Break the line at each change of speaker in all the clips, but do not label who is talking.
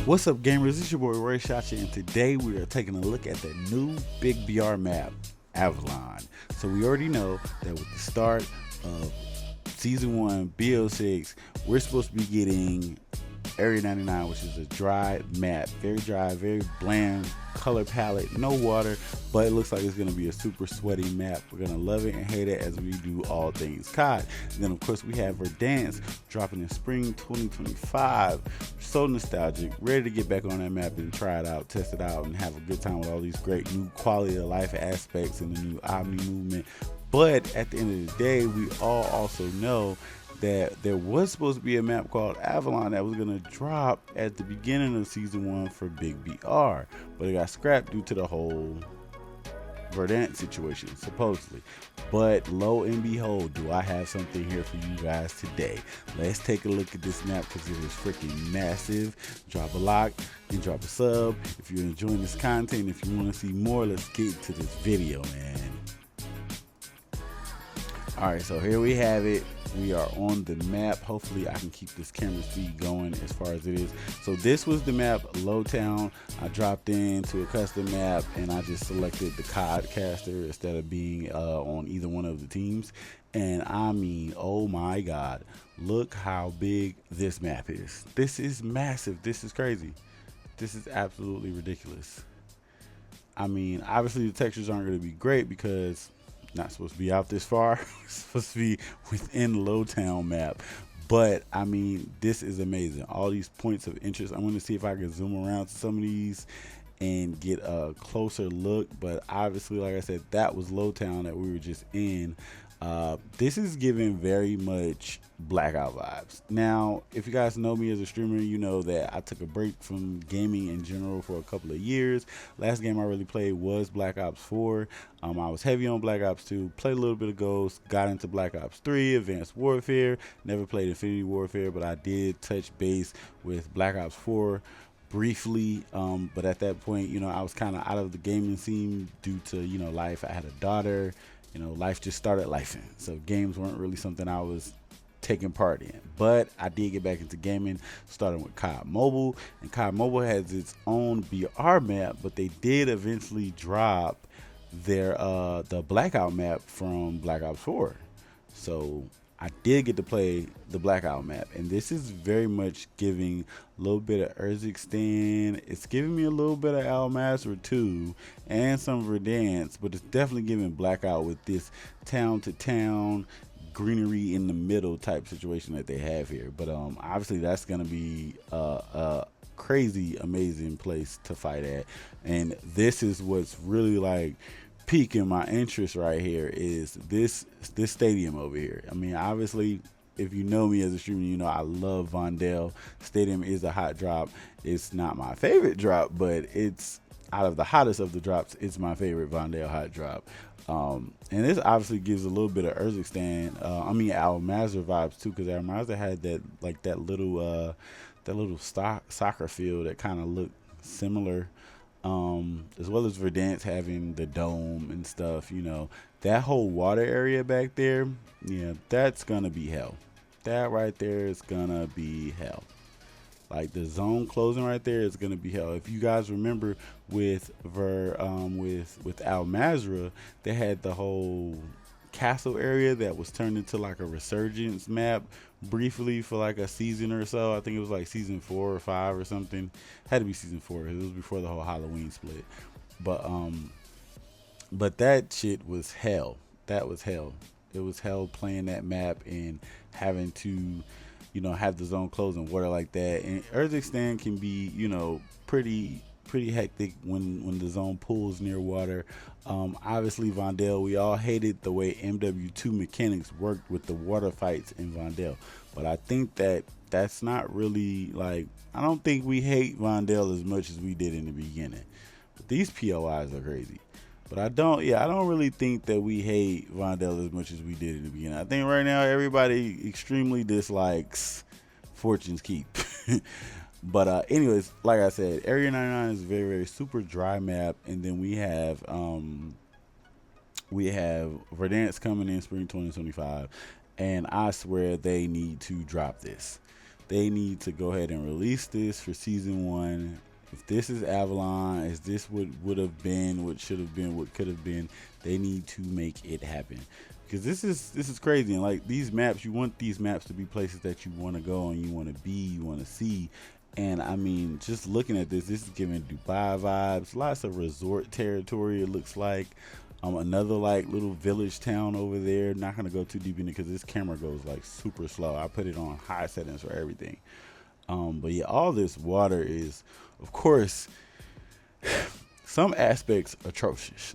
What's up, gamers? It's your boy Ray Shotcha, and today we are taking a look at the new Big BR map, Avalon. So we already know that with the start of Season 1, BO6, we're supposed to be getting Area 99, which is a dry map. Very dry, very bland color palette, no water, but it looks like it's going to be a super sweaty map. We're going to love it and hate it as we do all things COD. And then, of course, we have Verdansk dropping in spring 2025. So nostalgic, ready to get back on that map and try it out, test it out, and have a good time with all these great new quality of life aspects and the new Omni movement. But at the end of the day, we all also know that there was supposed to be a map called Avalon that was going to drop at the beginning of Season 1 for Big BR, but it got scrapped due to the whole Verdansk situation, supposedly. But lo and behold, do I have something here for you guys today. Let's take a look at this map because it is freaking massive. Drop a like and drop a sub if you're enjoying this content. If you want to see more, let's get into this video, man. Alright, so here we have it. We are on the map. Hopefully I can keep this camera speed going as far as it is. So this was the map, Lowtown. I dropped into a custom map and I just selected the COD caster instead of being on either one of the teams. And I mean, oh my god, look how big this map is. This is massive. This is crazy. This is absolutely ridiculous. I mean, obviously the textures aren't going to be great because not supposed to be out this far. It's supposed to be within Lowtown map, but I mean, this is amazing. All these points of interest. I'm going to see if I can zoom around to some of these and get a closer look, but obviously, like I said, that was Lowtown that we were just in. This is giving very much Blackout vibes. Now, if you guys know me as a streamer, you know that I took a break from gaming in general for a couple of years. Last game I really played was Black Ops 4. I was heavy on Black Ops 2, played a little bit of Ghost, got into Black Ops 3, Advanced Warfare, never played Infinity Warfare, but I did touch base with Black Ops 4 briefly, but at that point, you know, I was kind of out of the gaming scene due to, you know, life. I had a daughter, you know, life just started lifing, so games weren't really something I was taking part in. But I did get back into gaming, starting with COD Mobile, and COD Mobile has its own BR map, but they did eventually drop their the Blackout map from Black Ops 4. So I did get to play the Blackout map, and this is very much giving a little bit of Urzikstan. It's giving me a little bit of Al Masra too, and some Verdansk, but it's definitely giving Blackout with this town to town greenery in the middle type situation that they have here. But obviously that's gonna be a crazy amazing place to fight at, and this is what's really like piquing my interest right here is this stadium over here. I mean, obviously, if you know me as a streamer, you know I love Vondel. Stadium is a hot drop. It's not my favorite drop, but it's out of the hottest of the drops, it's my favorite Vondel hot drop. And this obviously gives a little bit of Urzikstan, I mean Al Mazrah vibes too, because Al Mazrah had that like that little soccer field that kind of looked similar, as well as Verdansk having the dome and stuff. You know, that whole water area back there, yeah, that's gonna be hell. That right there is gonna be hell. Like the zone closing right there is gonna be hell. If you guys remember with with Al Mazrah, they had the whole castle area that was turned into like a resurgence map briefly for like a season or so. I think it was like season 4 or 5 or something. Had to be season 4 because it was before the whole Halloween split. But that shit was hell. That was hell. It was hell playing that map and having to, you know, have the zone close and water like that. And Urzikstan can be, you know, pretty hectic when the zone pulls near water. Obviously Vondel, we all hated the way MW2 mechanics worked with the water fights in Vondel, but I think that's not really like, I don't think we hate Vondel as much as we did in the beginning. But these POIs are crazy. But I don't really think that we hate Vondel as much as we did in the beginning. I think right now everybody extremely dislikes Fortune's Keep. But anyways, like I said, Area 99 is a very, very super dry map, and then we have Verdansk coming in spring 2025, and I swear they need to drop this. They need to go ahead and release this for season 1. If this is Avalon, is this what would have been, what should have been, what could have been? They need to make it happen, because this is crazy. And like these maps, you want these maps to be places that you want to go and you want to be, you want to see. And I mean, just looking at this is giving Dubai vibes. Lots of resort territory, it looks like. Another like little village town over there. Not gonna go too deep in it because this camera goes like super slow. I put it on high settings for everything. But yeah, all this water is, of course, some aspects atrocious.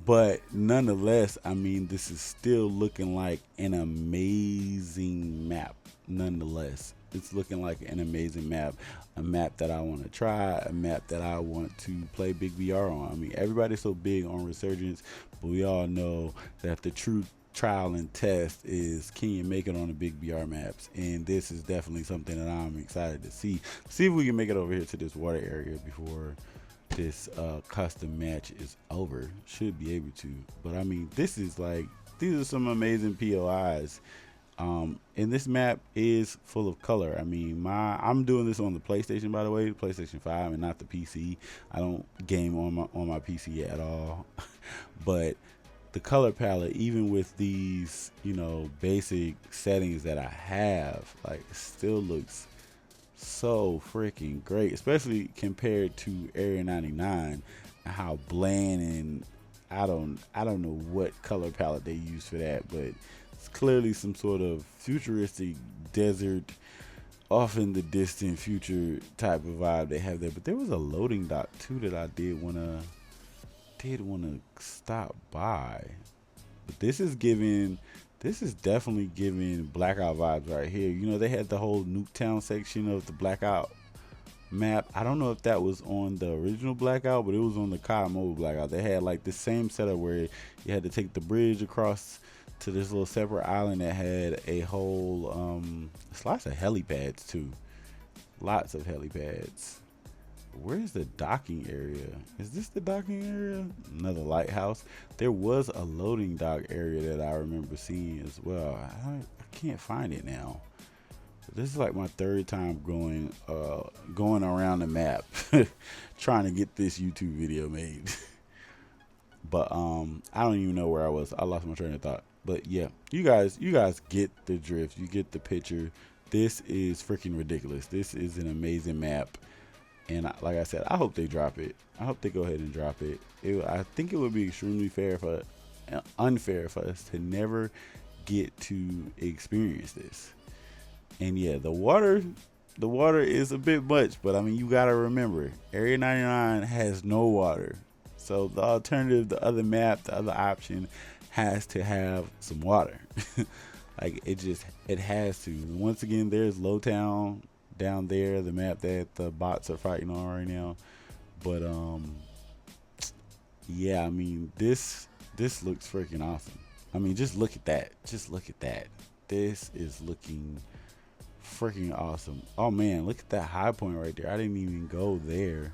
But nonetheless, I mean, this is still looking like an amazing map. Nonetheless, it's looking like an amazing map, a map that I want to try, a map that I want to play Big VR on. I mean, everybody's so big on Resurgence, but we all know that the true trial and test is, can you make it on the big VR maps? And this is definitely something that I'm excited to see. See if we can make it over here to this water area before this custom match is over. Should be able to. But I mean, this is like, these are some amazing POIs. And this map is full of color. I mean, I'm doing this on the PlayStation, by the way, the PlayStation 5, and not the PC. I don't game on my PC at all. But the color palette, even with these, you know, basic settings that I have, like, still looks so freaking great, especially compared to Area 99, how bland, and I don't know what color palette they use for that, but it's clearly some sort of futuristic desert, off in the distant future type of vibe they have there. But there was a loading dock too that I did wanna stop by. But this is definitely giving Blackout vibes right here. You know, they had the whole Nuketown section of the Blackout map. I don't know if that was on the original Blackout, but it was on the COD Mobile Blackout. They had like the same setup where you had to take the bridge across to this little separate island that had a whole lots of helipads too. Lots of helipads. Where's the docking area? Is this the docking area? Another lighthouse. There was a loading dock area that I remember seeing as well. I can't find it now. This is like my third time going around the map trying to get this YouTube video made. But I don't even know where I was. I lost my train of thought. But yeah, you guys get the drift. You get the picture. This is freaking ridiculous. This is an amazing map. And like I said, I hope they drop it. I hope they go ahead and drop it. I think it would be extremely unfair for us to never get to experience this. And yeah, the water is a bit much, but I mean, you gotta remember, Area 99 has no water. So the alternative, the other map, the other option has to have some water. Like it has to. Once again, there's Lowtown down there, the map that the bots are fighting on right now. But yeah, I mean, this looks freaking awesome. I mean, just look at that. Just look at that. This is looking freaking awesome. Oh man, look at that high point right there. I didn't even go there.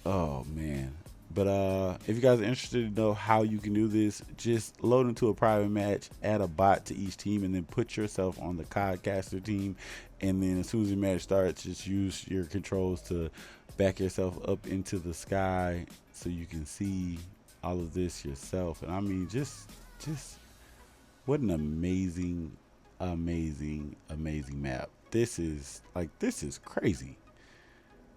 Oh man. But if you guys are interested to know how you can do this, just load into a private match, add a bot to each team, and then put yourself on the Codcaster team. And then as soon as the match starts, just use your controls to back yourself up into the sky so you can see all of this yourself. And I mean, just what an amazing map. This is crazy.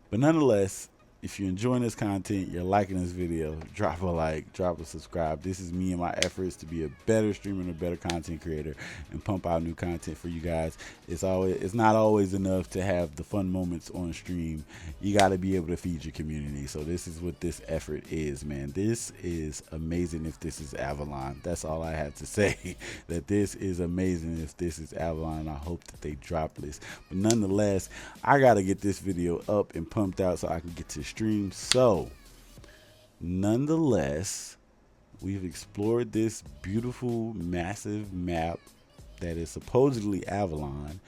But nonetheless, if you're enjoying this content, you're liking this video, drop a like, drop a subscribe. This is me and my efforts to be a better streamer and a better content creator and pump out new content for you guys. It's not always enough to have the fun moments on stream. You got to be able to feed your community. So this is what this effort is, man. This is amazing if this is Avalon. That's all I have to say. That this is amazing if this is Avalon. I hope that they drop this. But nonetheless, I got to get this video up and pumped out so I can get to stream. So nonetheless, we've explored this beautiful massive map that is supposedly Avalon,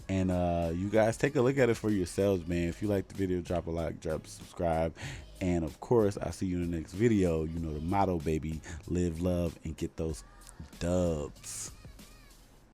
and you guys take a look at it for yourselves, man. If you like the video, drop a like, drop a subscribe, and of course I'll see you in the next video. You know the motto, baby: live, love, and get those dubs.